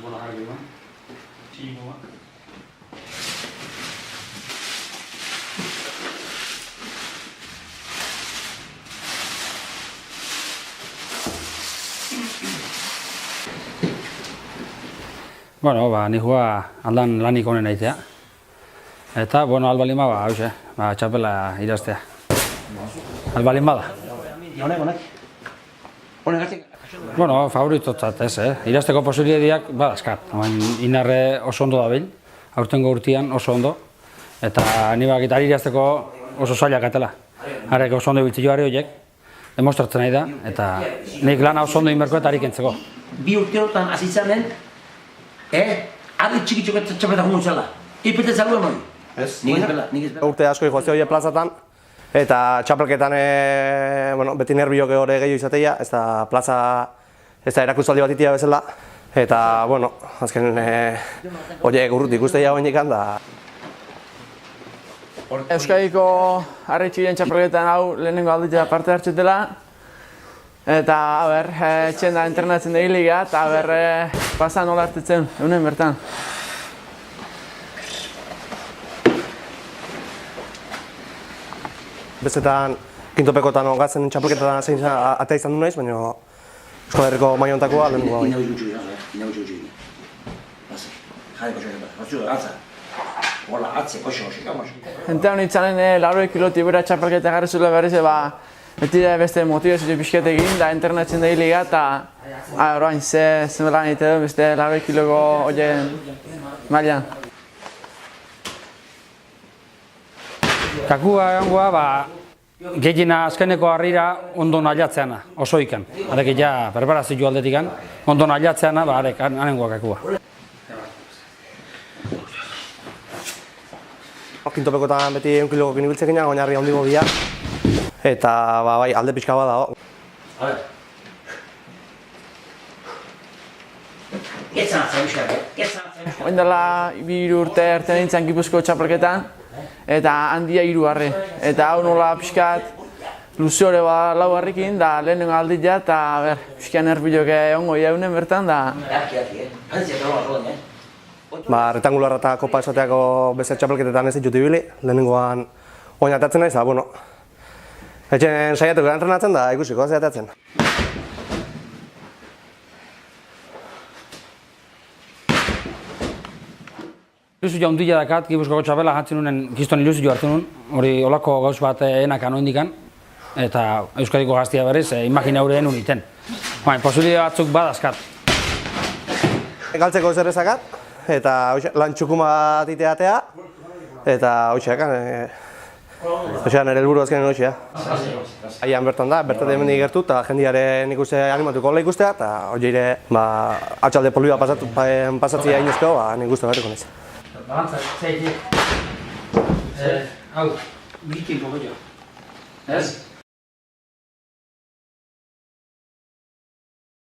bola jarri da. Tximoa. Bueno, nihua aldan lanik honen aitea. Eta, albalima, hauxe, txapela iraztea. Albalima da. Favoritotzat ez, irazteko posibilitateak badazkat. Inarre oso ondo dabil, aurtengo urtean oso ondo. Eta nire gitari irazteko oso zailak atela. Harek oso ondo biltzi joari horiek, demostratzen nahi da, eta nik lana oso ondo inberko eta harik entzeko. Bi urteotan azitzanen, arri txiki txapeta jugun zela. Ipete zaluen hori? Ez. Nik ez Urte asko joazte hori plazatan, eta txapelketan beti nerbiok hori gehiago izatea, ez da plaza ez da erakustaldi bat itia bezala. Eta, azken horiek urrutik ustea hori indikan da. Euskadiko arri txikien txapelketan hau lehenengo alditea parte hartzetela. Eta, etxen da entrenatzen da hiliga, eta pasan nola hartetzen, eunen bertan. Bezetan, kintopekotan ongatzen txapelketan zein atea izan du naiz, baina Euskal Herriko maiontakoa lehenengoa bai. Inautxu txuri. Jareko txuri bat. Hola, atze, koxo. Ente honitzanen lauroi kiloti bera txapelketa garri zule berriz, beti beste motivazio pixket egin, da entrenatzen da hiliga, eta orain zenbelan egite du beste lauroi kiloko horien mailan. Kakua egongoa, gehiena azkeneko harrira ondo nahiatzeana, oso ikan. Harek ja preparazio aldetik ondo nahiatzeana, harek anengoa kakua. Kintopekotan beti 1 kiloko kinibiltzek gina, oinarri handigo bia. Eta alde pixka bat dago. Oin dela 2 urte erten nintzen Gipuzko txapelketan, eta handia 3 harri. Eta hau nola pixkat luze hori lau harrikin, da lehenengo aldia, eta pixkan erbilok ongo jaunen bertan, da... Retangularra eta kopa esateako beste txapelketetan ez ditut ibili, lehenengoan oin atatzen naiz, etxen saiatuko entrenatzen da ikusiko, ez atatzen. Ilusio handia dakat, Gipuzkoako txapela jantzen nunen kiston ilusio hartu nun, hori olako gauz bat enakan oindikan, eta Euskadiko gaztia berriz, imagina hureen uniten. Posibilidade batzuk badazkat. Galtzeko zer ezakat, eta lan txukuma bat iteatea, eta nire helburu azkenean hoxea. Aian bertan da, bertatik hemendik gertu, eta jendiaren ikuste animatuko hola ikustea, eta hori atxalde polioa pasatzea inozko, nik uste berriko naiz. Balantza, zeitik. Hau, bikin pogoio. Ez?